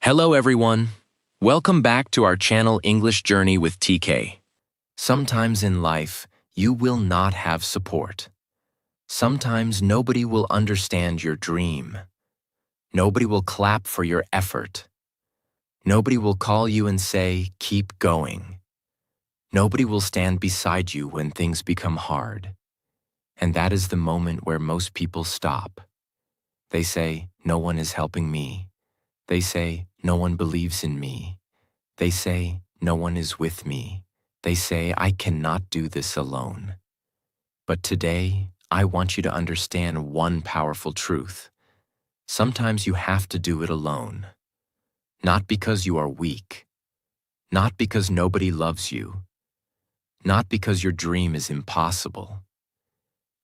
Hello everyone. Welcome back to our channel English Journey with TK. Sometimes in life, you will not have support. Sometimes nobody will understand your dream. Nobody will clap for your effort. Nobody will call you and say, keep going. Nobody will stand beside you when things become hard. And that is the moment where most people stop. They say, no one is helping me. They say, no one believes in me. They say, no one is with me. They say, I cannot do this alone. But today, I want you to understand one powerful truth. Sometimes you have to do it alone. Not because you are weak. Not because nobody loves you. Not because your dream is impossible.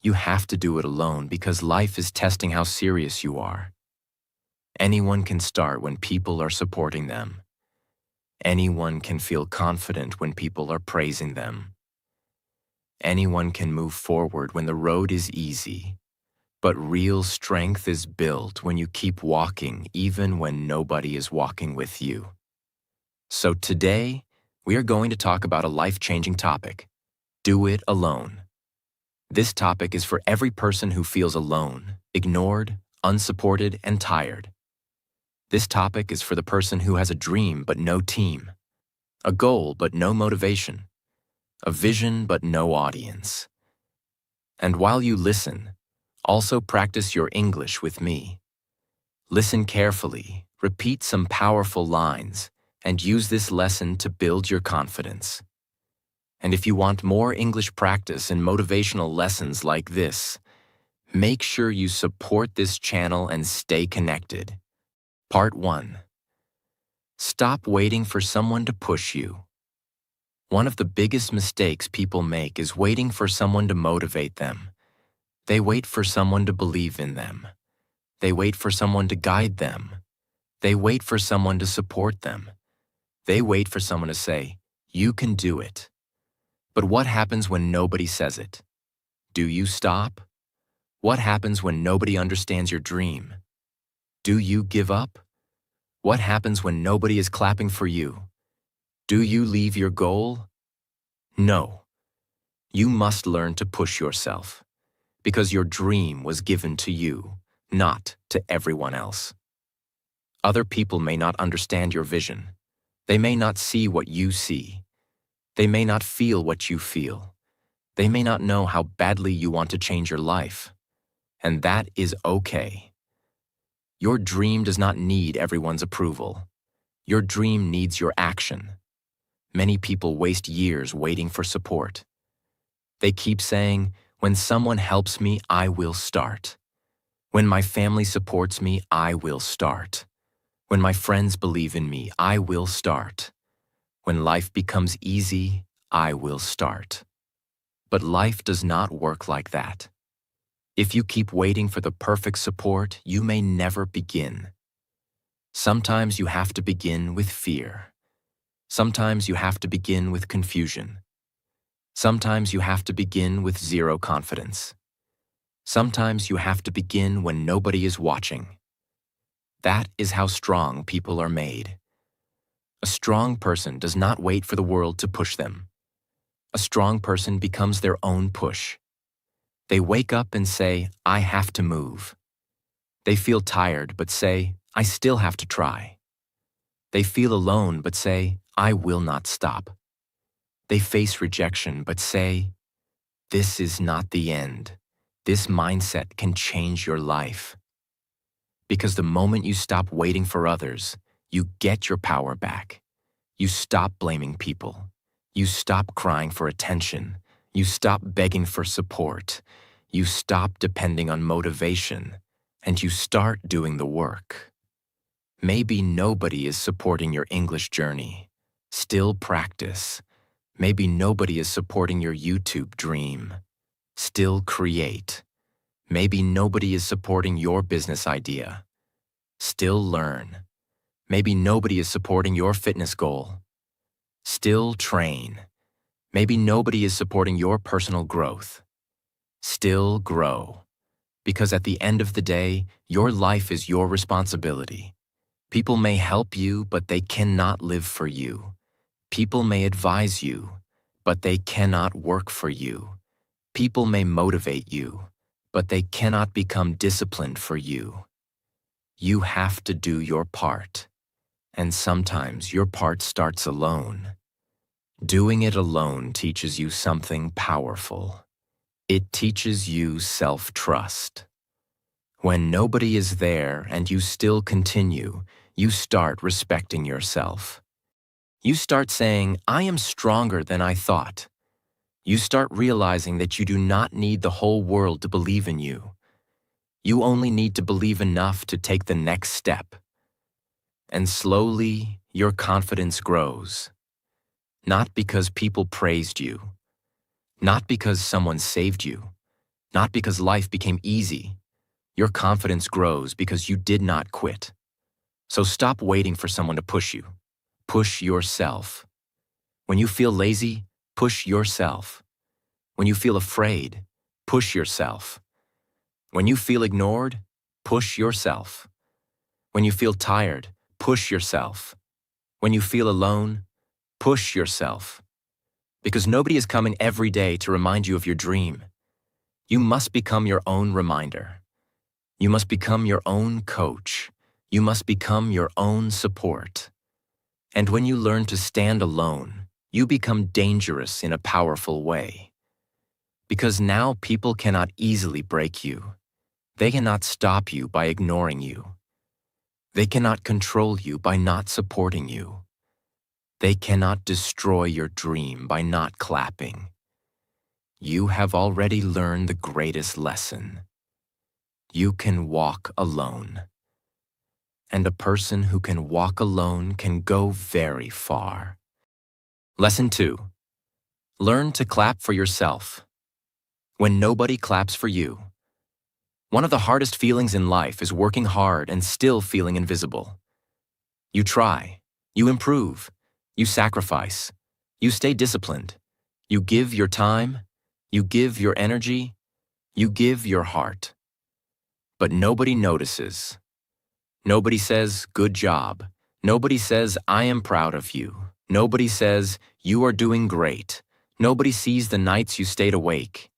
You have to do it alone because life is testing how serious you are. Anyone can start when people are supporting them. Anyone can feel confident when people are praising them. Anyone can move forward when the road is easy. But real strength is built when you keep walking even when nobody is walking with you. So today, we are going to talk about a life-changing topic. Do it alone. This topic is for every person who feels alone, ignored, unsupported, and tired. This topic is for the person who has a dream but no team, a goal but no motivation, a vision but no audience. And while you listen, also practice your English with me. Listen carefully, repeat some powerful lines, and use this lesson to build your confidence. And if you want more English practice and motivational lessons like this, make sure you support this channel and stay connected. Part 1. Stop waiting for someone to push you. One of the biggest mistakes people make is waiting for someone to motivate them. They wait for someone to believe in them. They wait for someone to guide them. They wait for someone to support them. They wait for someone to say, you can do it. But what happens when nobody says it? Do you stop? What happens when nobody understands your dream? Do you give up? What happens when nobody is clapping for you? Do you leave your goal? No. You must learn to push yourself, because your dream was given to you, not to everyone else. Other people may not understand your vision. They may not see what you see. They may not feel what you feel. They may not know how badly you want to change your life. And that is okay. Your dream does not need everyone's approval. Your dream needs your action. Many people waste years waiting for support. They keep saying, when someone helps me, I will start. When my family supports me, I will start. When my friends believe in me, I will start. When life becomes easy, I will start. But life does not work like that. If you keep waiting for the perfect support, you may never begin. Sometimes you have to begin with fear. Sometimes you have to begin with confusion. Sometimes you have to begin with zero confidence. Sometimes you have to begin when nobody is watching. That is how strong people are made. A strong person does not wait for the world to push them. A strong person becomes their own push. They wake up and say, I have to move. They feel tired but say, I still have to try. They feel alone but say, I will not stop. They face rejection but say, this is not the end. This mindset can change your life. Because the moment you stop waiting for others, you get your power back. You stop blaming people. You stop crying for attention. You stop begging for support. You stop depending on motivation. And you start doing the work. Maybe nobody is supporting your English journey. Still practice. Maybe nobody is supporting your YouTube dream. Still create. Maybe nobody is supporting your business idea. Still learn. Maybe nobody is supporting your fitness goal. Still train. Maybe nobody is supporting your personal growth. Still grow. Because at the end of the day, your life is your responsibility. People may help you, but they cannot live for you. People may advise you, but they cannot work for you. People may motivate you, but they cannot become disciplined for you. You have to do your part. And sometimes your part starts alone. Doing it alone teaches you something powerful. It teaches you self-trust. When nobody is there and you still continue, you start respecting yourself. You start saying, I am stronger than I thought. You start realizing that you do not need the whole world to believe in you. You only need to believe enough to take the next step. And slowly, your confidence grows. Not because people praised you. Not because someone saved you. Not because life became easy. Your confidence grows because you did not quit. So stop waiting for someone to push you. Push yourself. When you feel lazy, push yourself. When you feel afraid, push yourself. When you feel ignored, push yourself. When you feel tired, push yourself. When you feel alone, push yourself. Because nobody is coming every day to remind you of your dream. You must become your own reminder. You must become your own coach. You must become your own support. And when you learn to stand alone, you become dangerous in a powerful way. Because now people cannot easily break you. They cannot stop you by ignoring you. They cannot control you by not supporting you. They cannot destroy your dream by not clapping. You have already learned the greatest lesson. You can walk alone. And a person who can walk alone can go very far. Lesson 2. Learn to clap for yourself. When nobody claps for you. One of the hardest feelings in life is working hard and still feeling invisible. You try, you improve, you sacrifice, you stay disciplined, you give your time, you give your energy, you give your heart. But nobody notices. Nobody says, good job. Nobody says, I am proud of you. Nobody says, you are doing great. Nobody sees the nights you stayed awake.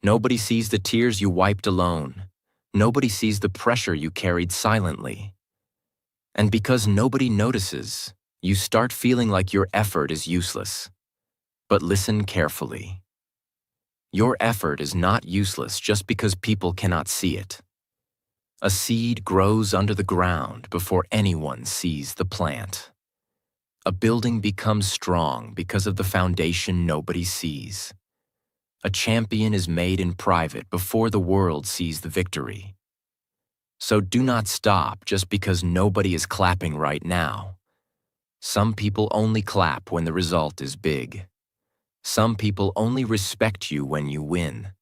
Nobody sees the tears you wiped alone. Nobody sees the pressure you carried silently. And because nobody notices, you start feeling like your effort is useless. But listen carefully. Your effort is not useless just because people cannot see it. A seed grows under the ground before anyone sees the plant. A building becomes strong because of the foundation nobody sees. A champion is made in private before the world sees the victory. So do not stop just because nobody is clapping right now. Some people only clap when the result is big. Some people only respect you when you win.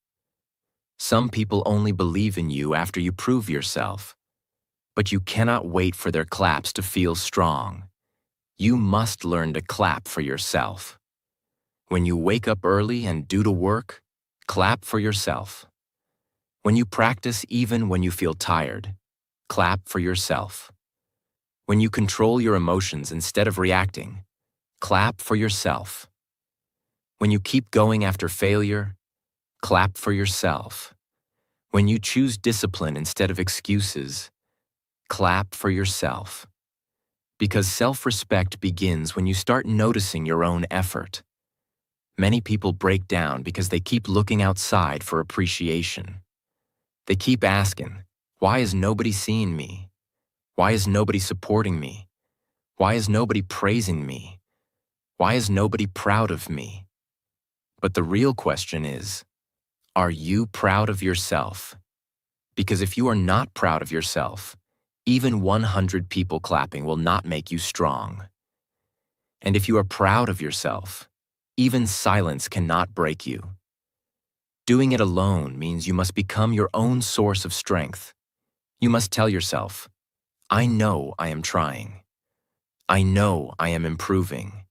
Some people only believe in you after you prove yourself. But you cannot wait for their claps to feel strong. You must learn to clap for yourself. When you wake up early and do the work, clap for yourself. When you practice even when you feel tired, clap for yourself. When you control your emotions instead of reacting, clap for yourself. When you keep going after failure, clap for yourself. When you choose discipline instead of excuses, clap for yourself. Because self-respect begins when you start noticing your own effort. Many people break down because they keep looking outside for appreciation. They keep asking, why is nobody seeing me? Why is nobody supporting me? Why is nobody praising me? Why is nobody proud of me? But the real question is, are you proud of yourself? Because if you are not proud of yourself, even 100 people clapping will not make you strong. And if you are proud of yourself, even silence cannot break you. Doing it alone means you must become your own source of strength. You must tell yourself, I know I am trying. I know I am improving.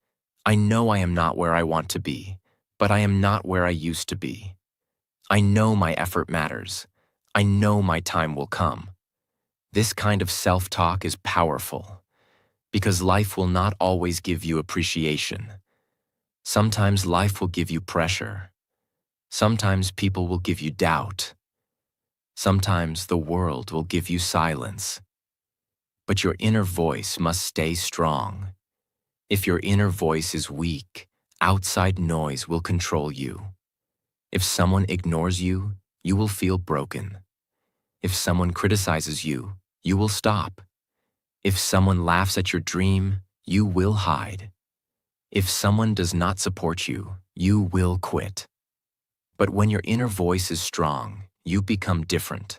I know I am not where I want to be, but I am not where I used to be. I know my effort matters. I know my time will come. This kind of self-talk is powerful. because life will not always give you appreciation. Sometimes life will give you pressure. Sometimes people will give you doubt. Sometimes the world will give you silence. But your inner voice must stay strong. If your inner voice is weak, outside noise will control you. If someone ignores you, you will feel broken. If someone criticizes you, you will stop. If someone laughs at your dream, you will hide. If someone does not support you, you will quit. But when your inner voice is strong, you become different.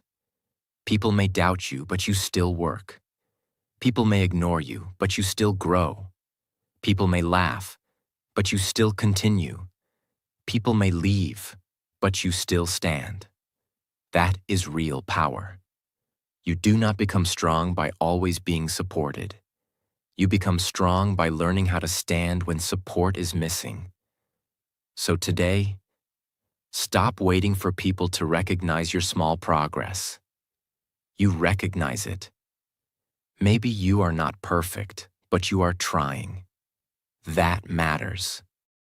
People may doubt you, but you still work. People may ignore you, but you still grow. People may laugh, but you still continue. People may leave, but you still stand. That is real power. You do not become strong by always being supported. You become strong by learning how to stand when support is missing. So today, stop waiting for people to recognize your small progress. You recognize it. Maybe you are not perfect, but you are trying. That matters.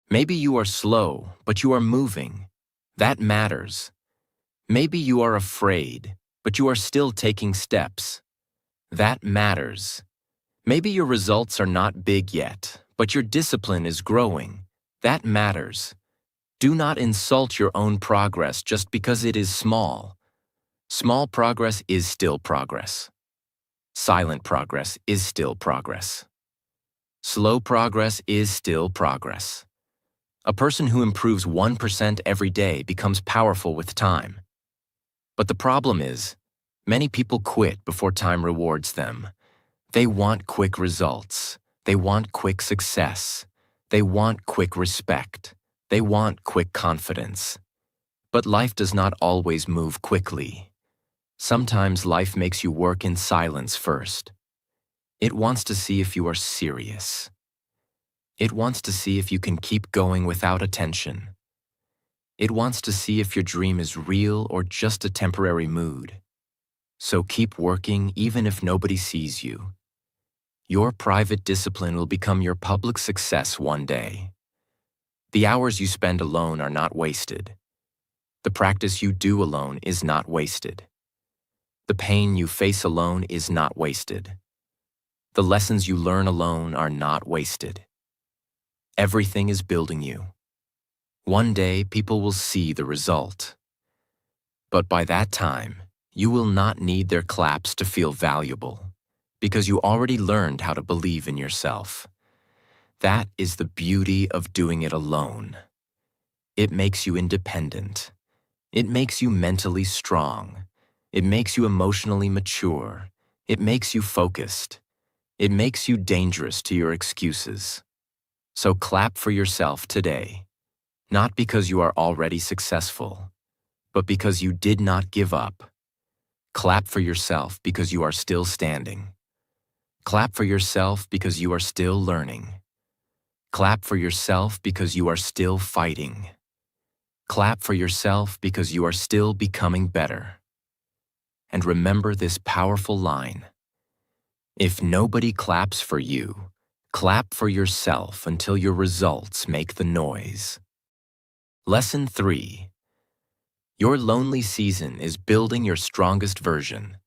Maybe you are slow, but you are moving. That matters. Maybe you are afraid, but you are still taking steps. That matters. Maybe your results are not big yet, but your discipline is growing. That matters. Do not insult your own progress just because it is small. Small progress is still progress. Silent progress is still progress. Slow progress is still progress. A person who improves 1% every day becomes powerful with time. But the problem is, many people quit before time rewards them. They want quick results. They want quick success. They want quick respect. They want quick confidence. But life does not always move quickly. Sometimes life makes you work in silence first. It wants to see if you are serious. It wants to see if you can keep going without attention. It wants to see if your dream is real or just a temporary mood. So keep working even if nobody sees you. Your private discipline will become your public success one day. The hours you spend alone are not wasted. The practice you do alone is not wasted. The pain you face alone is not wasted. The lessons you learn alone are not wasted. Everything is building you. One day, people will see the result. But by that time, you will not need their claps to feel valuable, because you already learned how to believe in yourself. That is the beauty of doing it alone. It makes you independent. It makes you mentally strong. It makes you emotionally mature. It makes you focused. It makes you dangerous to your excuses. So clap for yourself today. Not because you are already successful, but because you did not give up. Clap for yourself because you are still standing. Clap for yourself because you are still learning. Clap for yourself because you are still fighting. Clap for yourself because you are still becoming better. And remember this powerful line. If nobody claps for you, clap for yourself until your results make the noise. Lesson 3. Your lonely season is building your strongest version.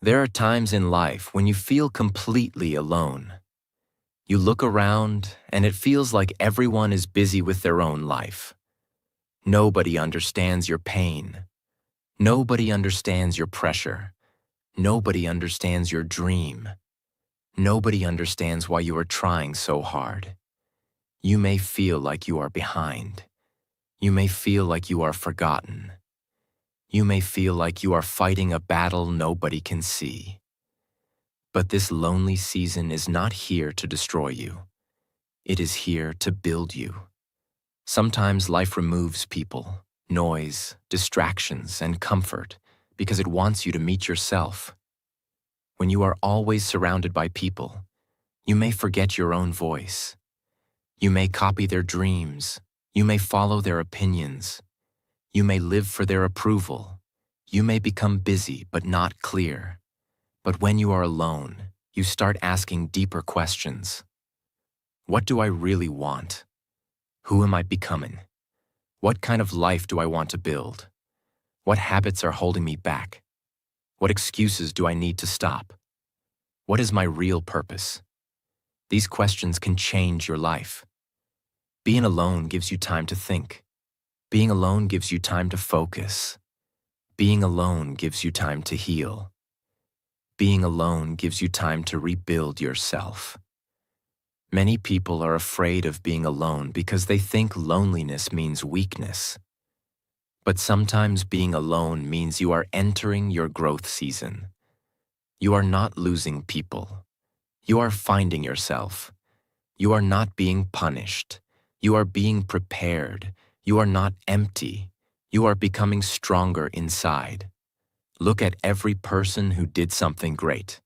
There are times in life when you feel completely alone. You look around and it feels like everyone is busy with their own life. Nobody understands your pain. Nobody understands your pressure. Nobody understands your dream. Nobody understands why you are trying so hard. You may feel like you are behind. You may feel like you are forgotten. You may feel like you are fighting a battle nobody can see. But this lonely season is not here to destroy you. It is here to build you. Sometimes life removes people, noise, distractions, and comfort because it wants you to meet yourself. When you are always surrounded by people, you may forget your own voice. You may copy their dreams. You may follow their opinions. You may live for their approval. You may become busy but not clear. But when you are alone, you start asking deeper questions. What do I really want? Who am I becoming? What kind of life do I want to build? What habits are holding me back? What excuses do I need to stop? What is my real purpose? These questions can change your life. Being alone gives you time to think. Being alone gives you time to focus. Being alone gives you time to heal. Being alone gives you time to rebuild yourself. Many people are afraid of being alone because they think loneliness means weakness. But sometimes being alone means you are entering your growth season. You are not losing people. You are finding yourself. You are not being punished. You are being prepared. You are not empty. You are becoming stronger inside. Look at every person who did something great.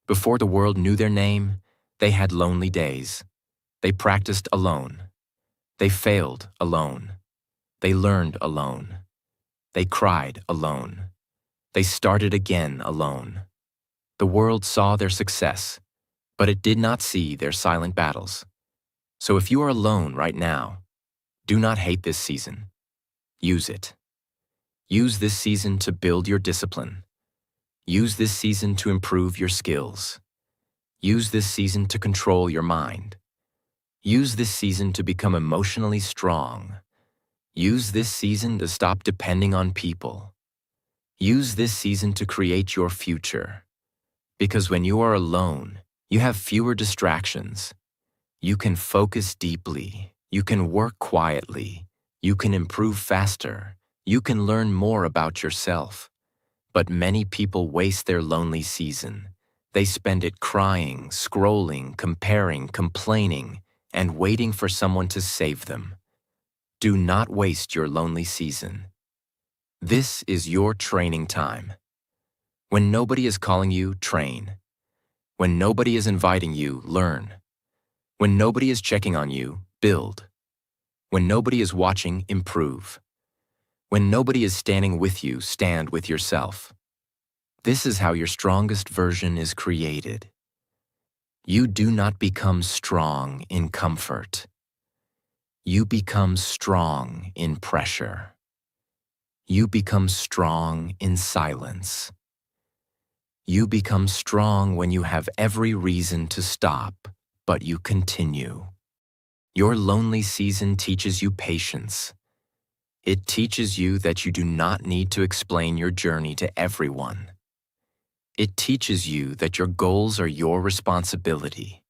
Before the world knew their name, they had lonely days. They practiced alone. They failed alone. They learned alone. They cried alone. They started again alone. The world saw their success, but it did not see their silent battles. So if you are alone right now, do not hate this season. Use it. Use this season to build your discipline. Use this season to improve your skills. Use this season to control your mind. Use this season to become emotionally strong. Use this season to stop depending on people. Use this season to create your future. Because when you are alone, you have fewer distractions. You can focus deeply. You can work quietly. You can improve faster. You can learn more about yourself. But many people waste their lonely season. They spend it crying, scrolling, comparing, complaining, and waiting for someone to save them. Do not waste your lonely season. This is your training time. When nobody is calling you, train. When nobody is inviting you, learn. When nobody is checking on you, build. When nobody is watching, improve. When nobody is standing with you, stand with yourself. This is how your strongest version is created. You do not become strong in comfort. You become strong in pressure. You become strong in silence. You become strong when you have every reason to stop, but you continue. Your lonely season teaches you patience. It teaches you that you do not need to explain your journey to everyone. It teaches you that your goals are your responsibility.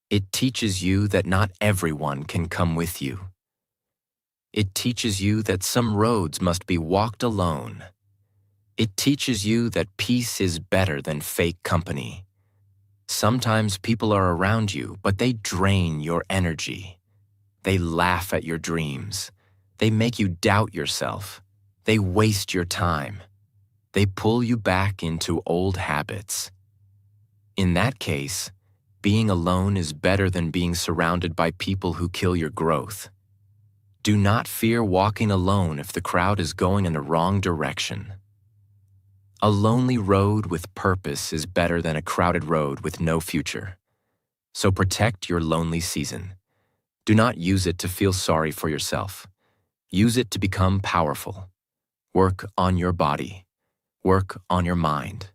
It teaches you that not everyone can come with you. It teaches you that some roads must be walked alone. It teaches you that peace is better than fake company. Sometimes people are around you, but they drain your energy. They laugh at your dreams. They make you doubt yourself. They waste your time. They pull you back into old habits. In that case, being alone is better than being surrounded by people who kill your growth. Do not fear walking alone if the crowd is going in the wrong direction. A lonely road with purpose is better than a crowded road with no future. So protect your lonely season. Do not use it to feel sorry for yourself. Use it to become powerful. Work on your body. Work on your mind.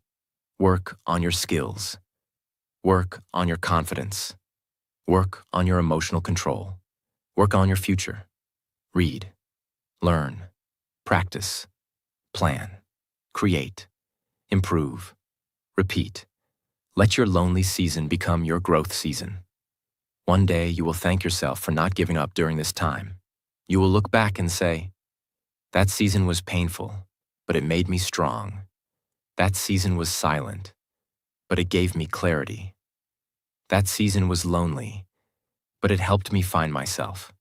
Work on your skills. Work on your confidence. Work on your emotional control. Work on your future. Read. Learn. Practice. Plan. Create. Improve. Repeat. Let your lonely season become your growth season. One day you will thank yourself for not giving up during this time. You will look back and say, "That season was painful, but it made me strong. That season was silent, but it gave me clarity. That season was lonely, but it helped me find myself.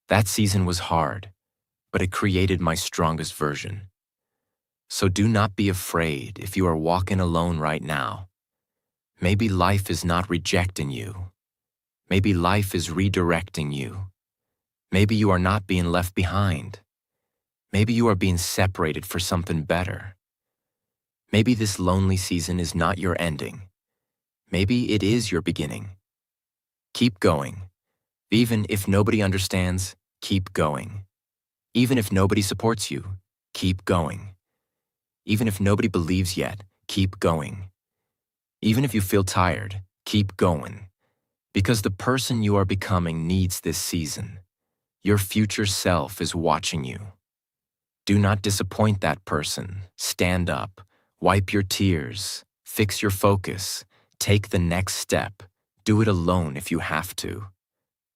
That season was hard, but it created my strongest version." So do not be afraid if you are walking alone right now. Maybe life is not rejecting you. Maybe life is redirecting you. Maybe you are not being left behind. Maybe you are being separated for something better. Maybe this lonely season is not your ending. Maybe it is your beginning. Keep going. Even if nobody understands, keep going. Even if nobody supports you, keep going. Even if nobody believes yet, keep going. Even if you feel tired, keep going. Because the person you are becoming needs this season. Your future self is watching you. Do not disappoint that person. Stand up. Wipe your tears. Fix your focus. Take the next step. Do it alone if you have to.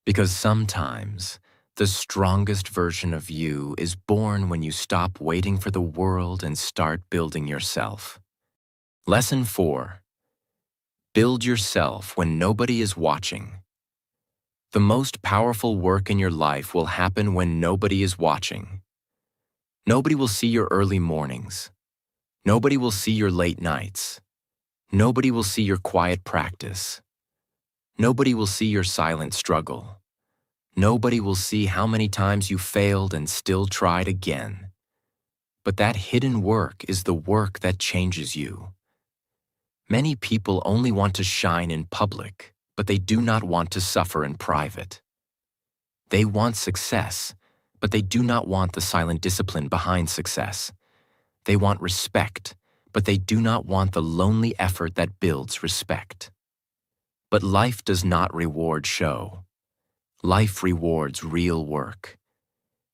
Because sometimes, the strongest version of you is born when you stop waiting for the world and start building yourself. Lesson 4. Build yourself when nobody is watching. The most powerful work in your life will happen when nobody is watching. Nobody will see your early mornings. Nobody will see your late nights. Nobody will see your quiet practice. Nobody will see your silent struggle. Nobody will see how many times you failed and still tried again. But that hidden work is the work that changes you. Many people only want to shine in public, but they do not want to suffer in private. They want success, but they do not want the silent discipline behind success. They want respect, but they do not want the lonely effort that builds respect. But life does not reward show. Life rewards real work.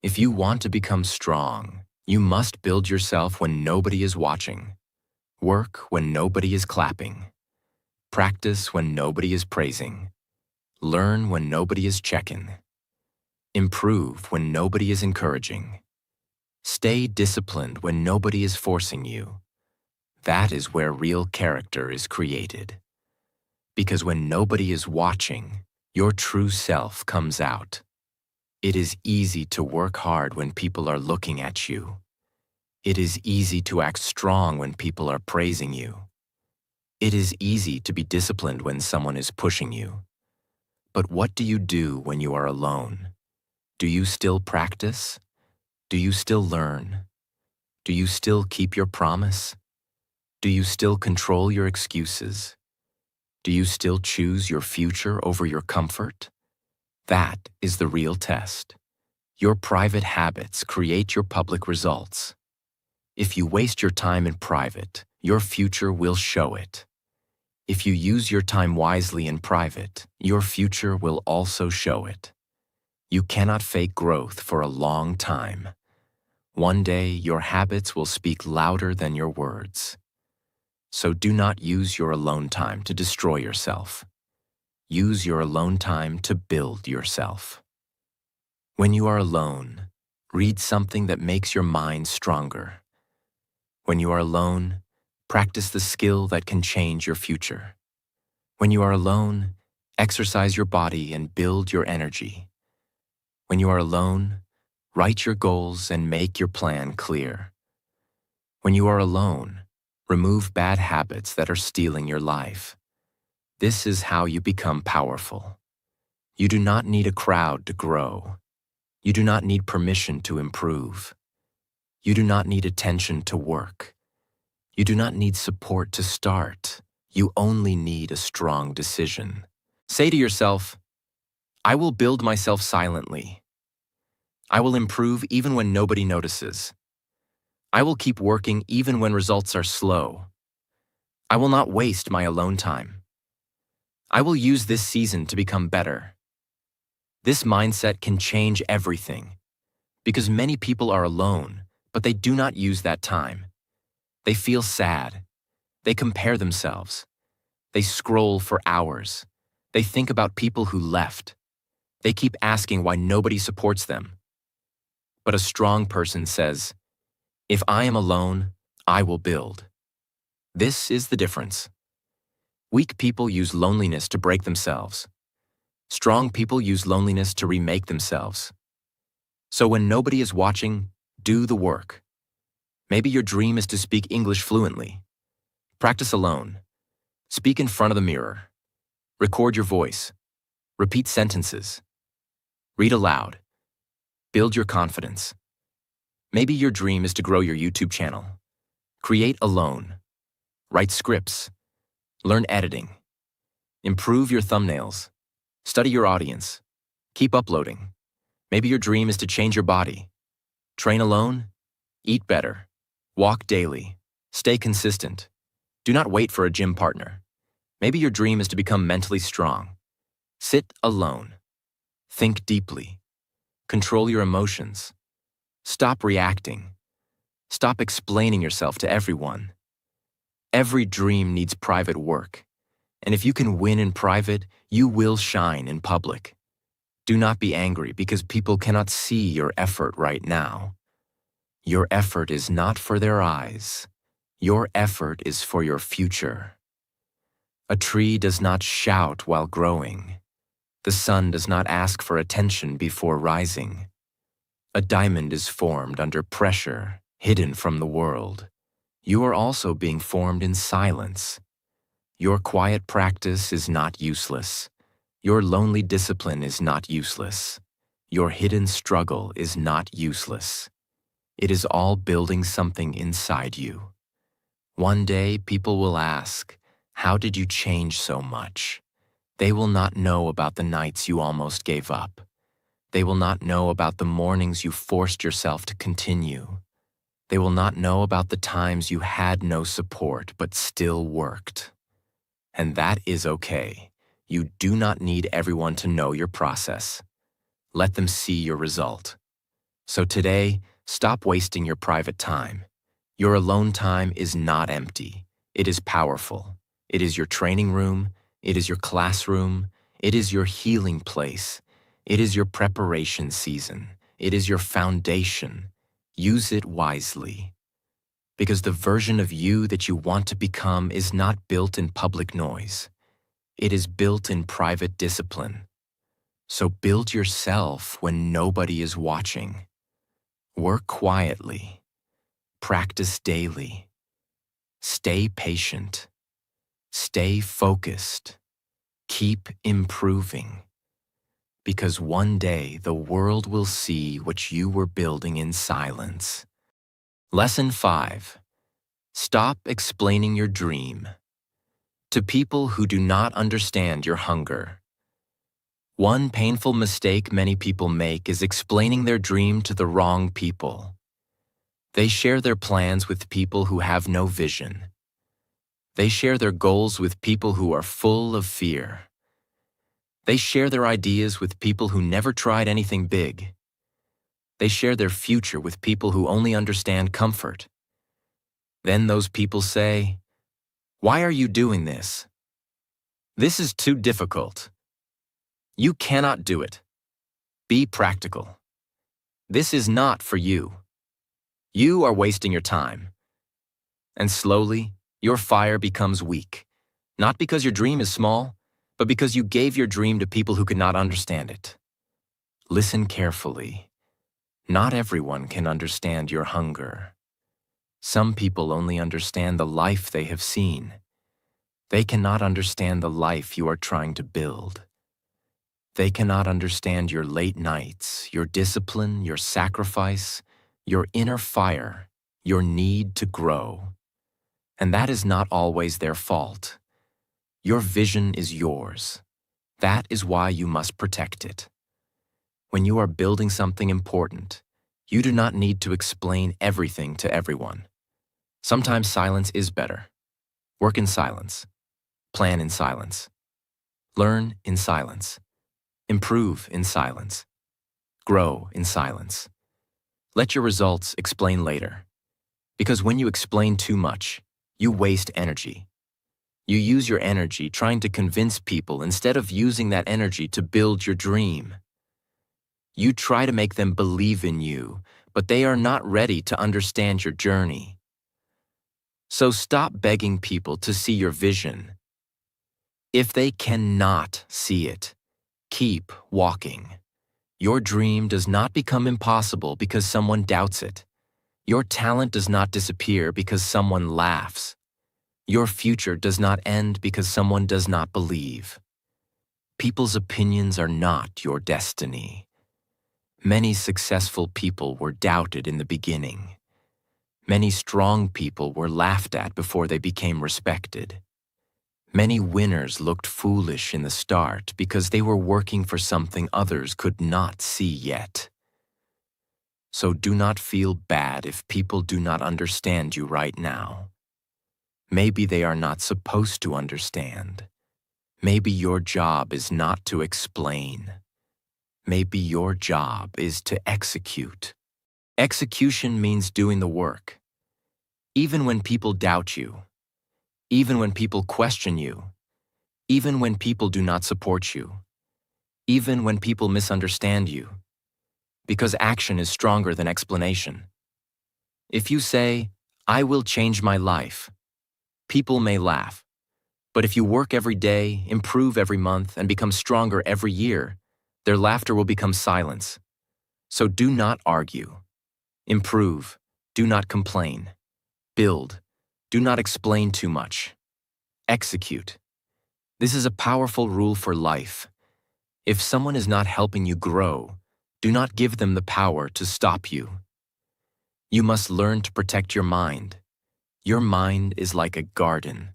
If you want to become strong, you must build yourself when nobody is watching. Work when nobody is clapping. Practice when nobody is praising. Learn when nobody is checking. Improve when nobody is encouraging. Stay disciplined when nobody is forcing you. That is where real character is created. Because when nobody is watching, your true self comes out. It is easy to work hard when people are looking at you. It is easy to act strong when people are praising you. It is easy to be disciplined when someone is pushing you. But what do you do when you are alone? Do you still practice? Do you still learn? Do you still keep your promise? Do you still control your excuses? Do you still choose your future over your comfort? That is the real test. Your private habits create your public results. If you waste your time in private, your future will show it. If you use your time wisely in private, your future will also show it. You cannot fake growth for a long time. One day, your habits will speak louder than your words. So do not use your alone time to destroy yourself. Use your alone time to build yourself. When you are alone, read something that makes your mind stronger. When you are alone, practice the skill that can change your future. When you are alone, exercise your body and build your energy. When you are alone, write your goals and make your plan clear. When you are alone, remove bad habits that are stealing your life. This is how you become powerful. You do not need a crowd to grow. You do not need permission to improve. You do not need attention to work. You do not need support to start. You only need a strong decision. Say to yourself, I will build myself silently. I will improve even when nobody notices. I will keep working even when results are slow. I will not waste my alone time. I will use this season to become better. This mindset can change everything. Because many people are alone, but they do not use that time. They feel sad. They compare themselves. They scroll for hours. They think about people who left. They keep asking why nobody supports them. But a strong person says, if I am alone, I will build. This is the difference. Weak people use loneliness to break themselves. Strong people use loneliness to remake themselves. So when nobody is watching, do the work. Maybe your dream is to speak English fluently. Practice alone. Speak in front of the mirror. Record your voice. Repeat sentences. Read aloud. Build your confidence. Maybe your dream is to grow your YouTube channel. Create alone. Write scripts. Learn editing. Improve your thumbnails. Study your audience. Keep uploading. Maybe your dream is to change your body. Train alone. Eat better. Walk daily. Stay consistent. Do not wait for a gym partner. Maybe your dream is to become mentally strong. Sit alone. Think deeply. Control your emotions. Stop reacting. Stop explaining yourself to everyone. Every dream needs private work. And if you can win in private, you will shine in public. Do not be angry because people cannot see your effort right now. Your effort is not for their eyes. Your effort is for your future. A tree does not shout while growing. The sun does not ask for attention before rising. A diamond is formed under pressure, hidden from the world. You are also being formed in silence. Your quiet practice is not useless. Your lonely discipline is not useless. Your hidden struggle is not useless. It is all building something inside you. One day, people will ask, "How did you change so much?" They will not know about the nights you almost gave up. They will not know about the mornings you forced yourself to continue. They will not know about the times you had no support but still worked. And that is okay. You do not need everyone to know your process. Let them see your result. So today, stop wasting your private time. Your alone time is not empty. It is powerful. It is your training room. It is your classroom. It is your healing place. It is your preparation season. It is your foundation. Use it wisely. Because the version of you that you want to become is not built in public noise. It is built in private discipline. So build yourself when nobody is watching. Work quietly. Practice daily. Stay patient. Stay focused. Keep improving. Because one day the world will see what you were building in silence. Lesson 5. Stop explaining your dream. To people who do not understand your hunger. One painful mistake many people make is explaining their dream to the wrong people. They share their plans with people who have no vision. They share their goals with people who are full of fear. They share their ideas with people who never tried anything big. They share their future with people who only understand comfort. Then those people say, "Why are you doing this? This is too difficult. You cannot do it. Be practical. This is not for you. You are wasting your time." And slowly, your fire becomes weak, not because your dream is small, but because you gave your dream to people who could not understand it. Listen carefully. Not everyone can understand your hunger. Some people only understand the life they have seen. They cannot understand the life you are trying to build. They cannot understand your late nights, your discipline, your sacrifice, your inner fire, your need to grow. And that is not always their fault. Your vision is yours. That is why you must protect it. When you are building something important, you do not need to explain everything to everyone. Sometimes silence is better. Work in silence. Plan in silence. Learn in silence. Improve in silence. Grow in silence. Let your results explain later. Because when you explain too much, you waste energy. You use your energy trying to convince people instead of using that energy to build your dream. You try to make them believe in you, but they are not ready to understand your journey. So stop begging people to see your vision. If they cannot see it, keep walking. Your dream does not become impossible because someone doubts it. Your talent does not disappear because someone laughs. Your future does not end because someone does not believe. People's opinions are not your destiny. Many successful people were doubted in the beginning. Many strong people were laughed at before they became respected. Many winners looked foolish in the start because they were working for something others could not see yet. So do not feel bad if people do not understand you right now. Maybe they are not supposed to understand. Maybe your job is not to explain. Maybe your job is to execute. Execution means doing the work. Even when people doubt you, even when people question you, even when people do not support you, even when people misunderstand you, because action is stronger than explanation. If you say, "I will change my life," people may laugh. But if you work every day, improve every month, and become stronger every year, their laughter will become silence. So do not argue. Improve. Do not complain. Build. Do not explain too much. Execute. This is a powerful rule for life. If someone is not helping you grow, do not give them the power to stop you. You must learn to protect your mind. Your mind is like a garden.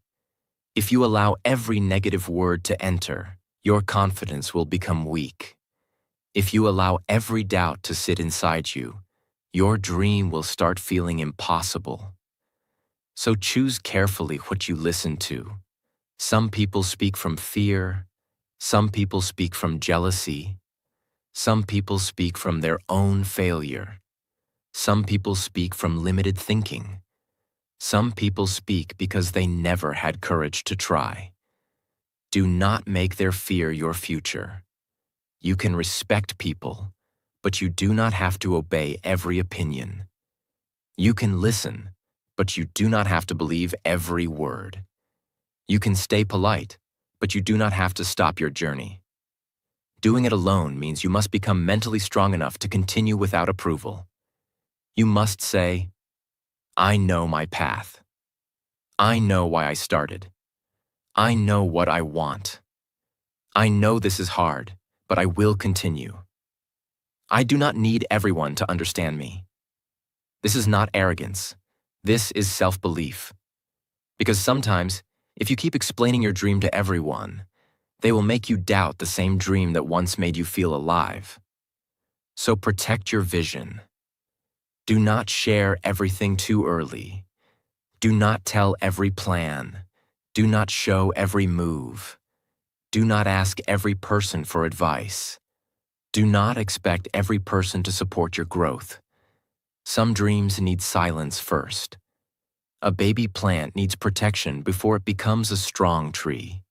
If you allow every negative word to enter, your confidence will become weak. If you allow every doubt to sit inside you, your dream will start feeling impossible. So choose carefully what you listen to. Some people speak from fear. Some people speak from jealousy. Some people speak from their own failure. Some people speak from limited thinking. Some people speak because they never had courage to try. Do not make their fear your future. You can respect people, but you do not have to obey every opinion. You can listen, but you do not have to believe every word. You can stay polite, but you do not have to stop your journey. Doing it alone means you must become mentally strong enough to continue without approval. You must say, "I know my path. I know why I started. I know what I want. I know this is hard, but I will continue. I do not need everyone to understand me." This is not arrogance. This is self-belief. Because sometimes, if you keep explaining your dream to everyone, they will make you doubt the same dream that once made you feel alive. So protect your vision. Do not share everything too early. Do not tell every plan. Do not show every move. Do not ask every person for advice. Do not expect every person to support your growth. Some dreams need silence first. A baby plant needs protection before it becomes a strong tree.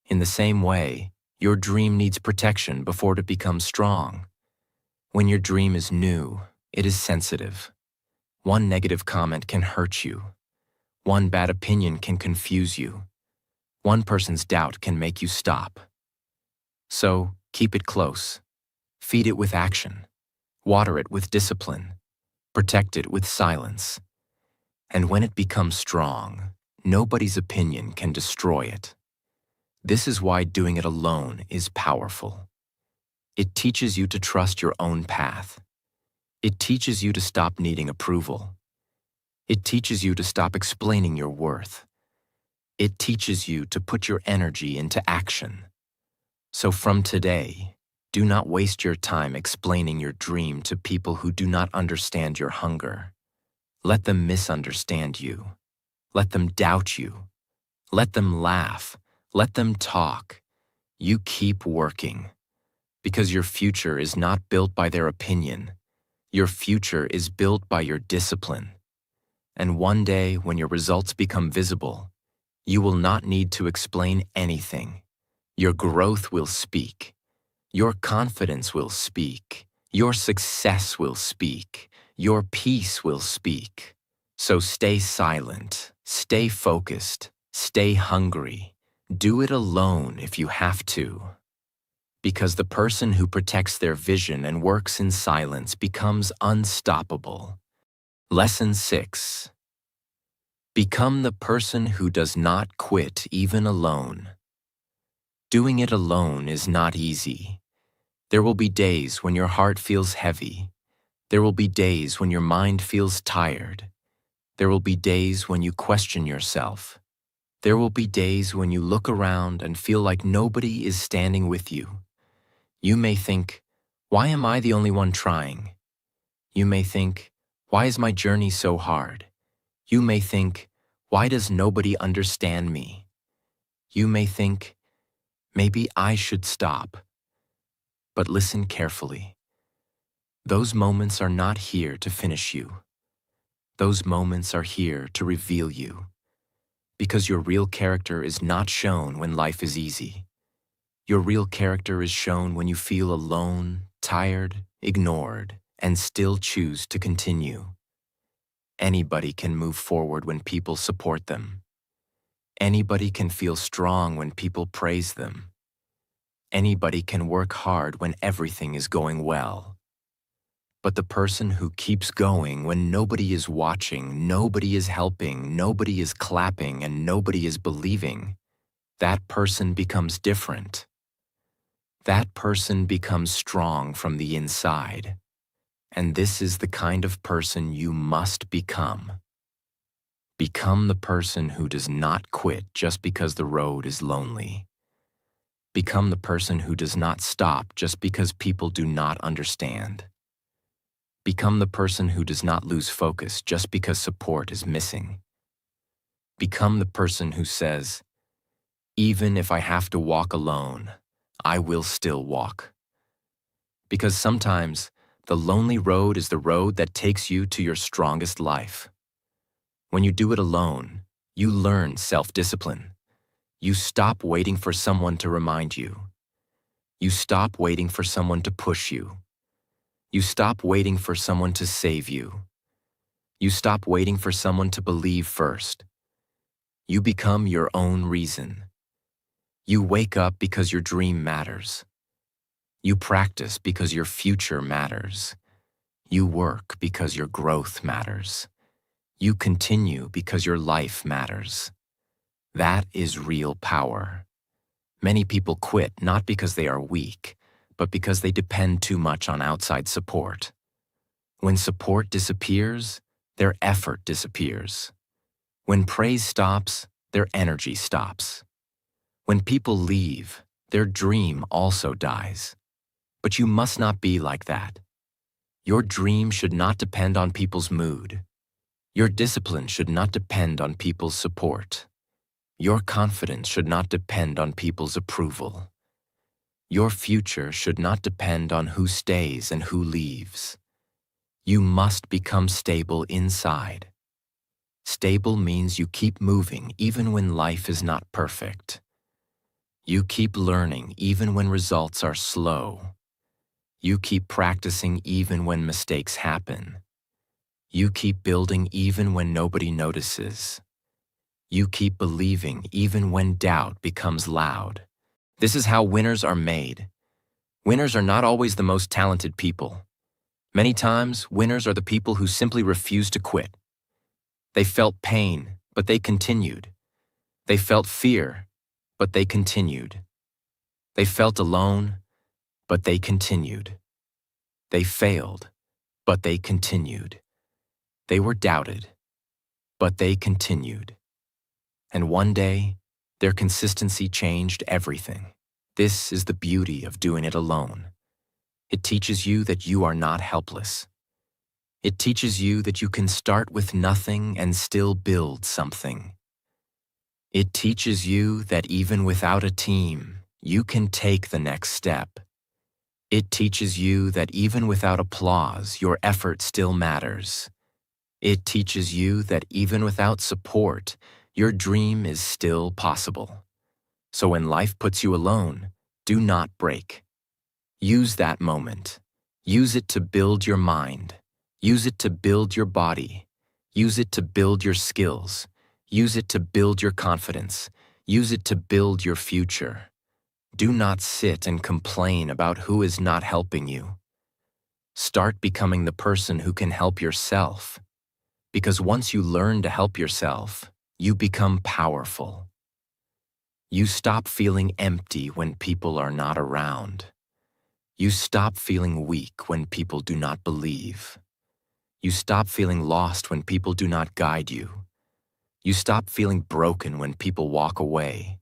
In the same way, your dream needs protection before it becomes strong. When your dream is new, it is sensitive. One negative comment can hurt you. One bad opinion can confuse you. One person's doubt can make you stop. So, keep it close. Feed it with action. Water it with discipline. Protect it with silence. And when it becomes strong, nobody's opinion can destroy it. This is why doing it alone is powerful. It teaches you to trust your own path. It teaches you to stop needing approval. It teaches you to stop explaining your worth. It teaches you to put your energy into action. So from today, do not waste your time explaining your dream to people who do not understand your hunger. Let them misunderstand you. Let them doubt you. Let them laugh. Let them talk. You keep working. Because your future is not built by their opinion. Your future is built by your discipline. And one day, when your results become visible, you will not need to explain anything. Your growth will speak. Your confidence will speak. Your success will speak. Your peace will speak. So stay silent, stay focused, stay hungry. Do it alone if you have to. Because the person who protects their vision and works in silence becomes unstoppable. Lesson 6. Become the person who does not quit even alone. Doing it alone is not easy. There will be days when your heart feels heavy. There will be days when your mind feels tired. There will be days when you question yourself. There will be days when you look around and feel like nobody is standing with you. You may think, why am I the only one trying? You may think, why is my journey so hard? You may think, why does nobody understand me? You may think, maybe I should stop. But listen carefully. Those moments are not here to finish you. Those moments are here to reveal you. Because your real character is not shown when life is easy. Your real character is shown when you feel alone, tired, ignored, and still choose to continue. Anybody can move forward when people support them. Anybody can feel strong when people praise them. Anybody can work hard when everything is going well. But the person who keeps going when nobody is watching, nobody is helping, nobody is clapping, and nobody is believing, that person becomes different. That person becomes strong from the inside. And this is the kind of person you must become. Become the person who does not quit just because the road is lonely. Become the person who does not stop just because people do not understand. Become the person who does not lose focus just because support is missing. Become the person who says, even if I have to walk alone, I will still walk. Because sometimes, the lonely road is the road that takes you to your strongest life. When you do it alone, you learn self-discipline. You stop waiting for someone to remind you. You stop waiting for someone to push you. You stop waiting for someone to save you. You stop waiting for someone to believe first. You become your own reason. You wake up because your dream matters. You practice because your future matters. You work because your growth matters. You continue because your life matters. That is real power. Many people quit not because they are weak, but because they depend too much on outside support. When support disappears, their effort disappears. When praise stops, their energy stops. When people leave, their dream also dies. But you must not be like that. Your dream should not depend on people's mood. Your discipline should not depend on people's support. Your confidence should not depend on people's approval. Your future should not depend on who stays and who leaves. You must become stable inside. Stable means you keep moving even when life is not perfect. You keep learning even when results are slow. You keep practicing even when mistakes happen. You keep building even when nobody notices. You keep believing even when doubt becomes loud. This is how winners are made. Winners are not always the most talented people. Many times, winners are the people who simply refuse to quit. They felt pain, but they continued. They felt fear, but they continued. They felt alone, but they continued. They failed, but they continued. They were doubted, but they continued. And one day, their consistency changed everything. This is the beauty of doing it alone. It teaches you that you are not helpless. It teaches you that you can start with nothing and still build something. It teaches you that even without a team, you can take the next step. It teaches you that even without applause, your effort still matters. It teaches you that even without support, your dream is still possible. So when life puts you alone, do not break. Use that moment. Use it to build your mind. Use it to build your body. Use it to build your skills. Use it to build your confidence. Use it to build your future. Do not sit and complain about who is not helping you. Start becoming the person who can help yourself. Because once you learn to help yourself, you become powerful. You stop feeling empty when people are not around. You stop feeling weak when people do not believe. You stop feeling lost when people do not guide you. You stop feeling broken when people walk away.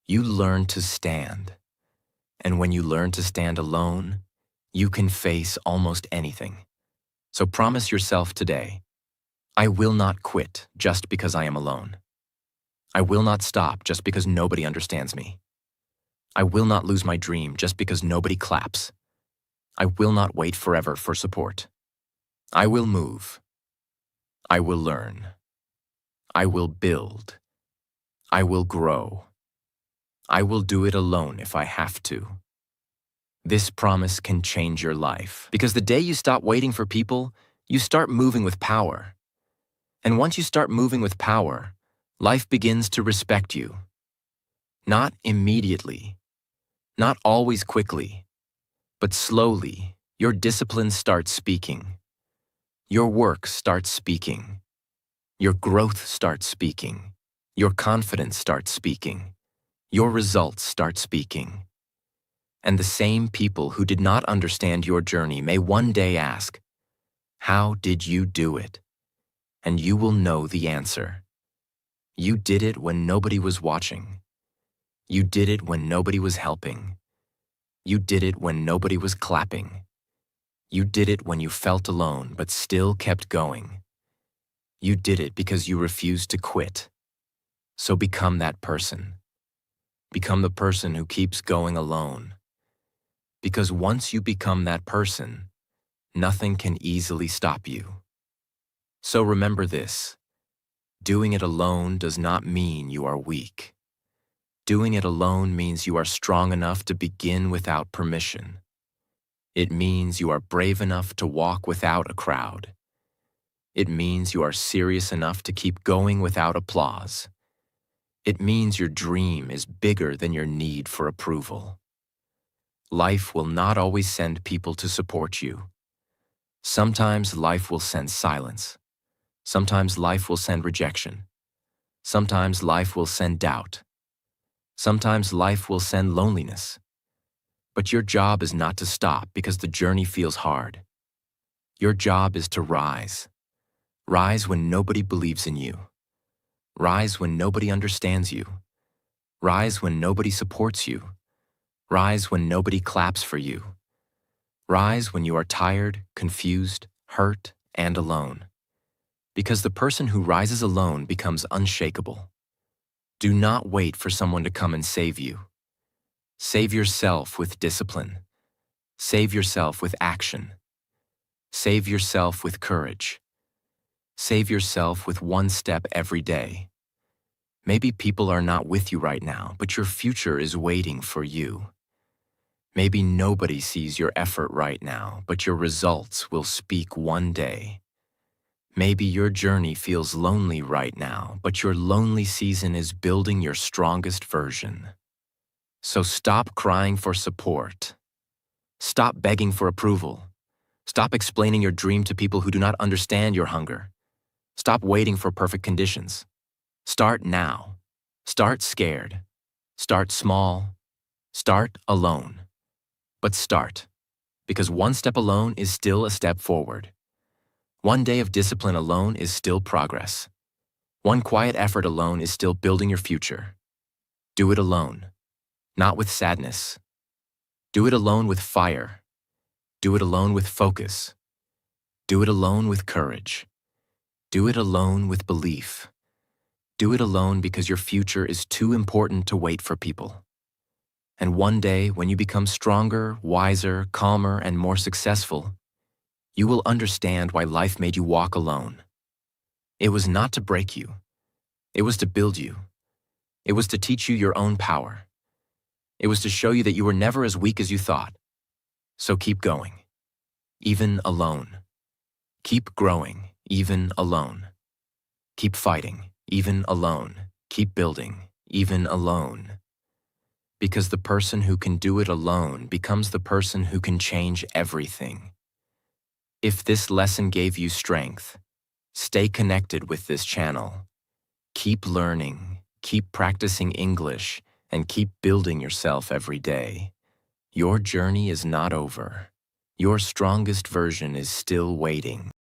You learn to stand. And when you learn to stand alone, you can face almost anything. So promise yourself today, I will not quit just because I am alone. I will not stop just because nobody understands me. I will not lose my dream just because nobody claps. I will not wait forever for support. I will move. I will learn. I will build. I will grow. I will do it alone if I have to. This promise can change your life, because the day you stop waiting for people, you start moving with power. And once you start moving with power, life begins to respect you. Not immediately, not always quickly, but slowly, your discipline starts speaking. Your work starts speaking. Your growth starts speaking. Your confidence starts speaking. Your results start speaking. And the same people who did not understand your journey may one day ask, how did you do it? And you will know the answer. You did it when nobody was watching. You did it when nobody was helping. You did it when nobody was clapping. You did it when you felt alone but still kept going. You did it because you refused to quit. So become that person. Become the person who keeps going alone. Because once you become that person, nothing can easily stop you. So remember this. Doing it alone does not mean you are weak. Doing it alone means you are strong enough to begin without permission. It means you are brave enough to walk without a crowd. It means you are serious enough to keep going without applause. It means your dream is bigger than your need for approval. Life will not always send people to support you. Sometimes life will send silence. Sometimes life will send rejection. Sometimes life will send doubt. Sometimes life will send loneliness. But your job is not to stop because the journey feels hard. Your job is to rise. Rise when nobody believes in you. Rise when nobody understands you. Rise when nobody supports you. Rise when nobody claps for you. Rise when you are tired, confused, hurt, and alone. Because the person who rises alone becomes unshakable. Do not wait for someone to come and save you. Save yourself with discipline. Save yourself with action. Save yourself with courage. Save yourself with one step every day. Maybe people are not with you right now, but your future is waiting for you. Maybe nobody sees your effort right now, but your results will speak one day. Maybe your journey feels lonely right now, but your lonely season is building your strongest version. So stop crying for support. Stop begging for approval. Stop explaining your dream to people who do not understand your hunger. Stop waiting for perfect conditions. Start now. Start scared. Start small. Start alone. But start, because one step alone is still a step forward. One day of discipline alone is still progress. One quiet effort alone is still building your future. Do it alone, not with sadness. Do it alone with fire. Do it alone with focus. Do it alone with courage. Do it alone with belief. Do it alone because your future is too important to wait for people. And one day, when you become stronger, wiser, calmer, and more successful, you will understand why life made you walk alone. It was not to break you. It was to build you. It was to teach you your own power. It was to show you that you were never as weak as you thought. So keep going, even alone. Keep growing, even alone. Keep fighting, even alone. Keep building, even alone. Because the person who can do it alone becomes the person who can change everything. If this lesson gave you strength, stay connected with this channel. Keep learning, keep practicing English, and keep building yourself every day. Your journey is not over. Your strongest version is still waiting.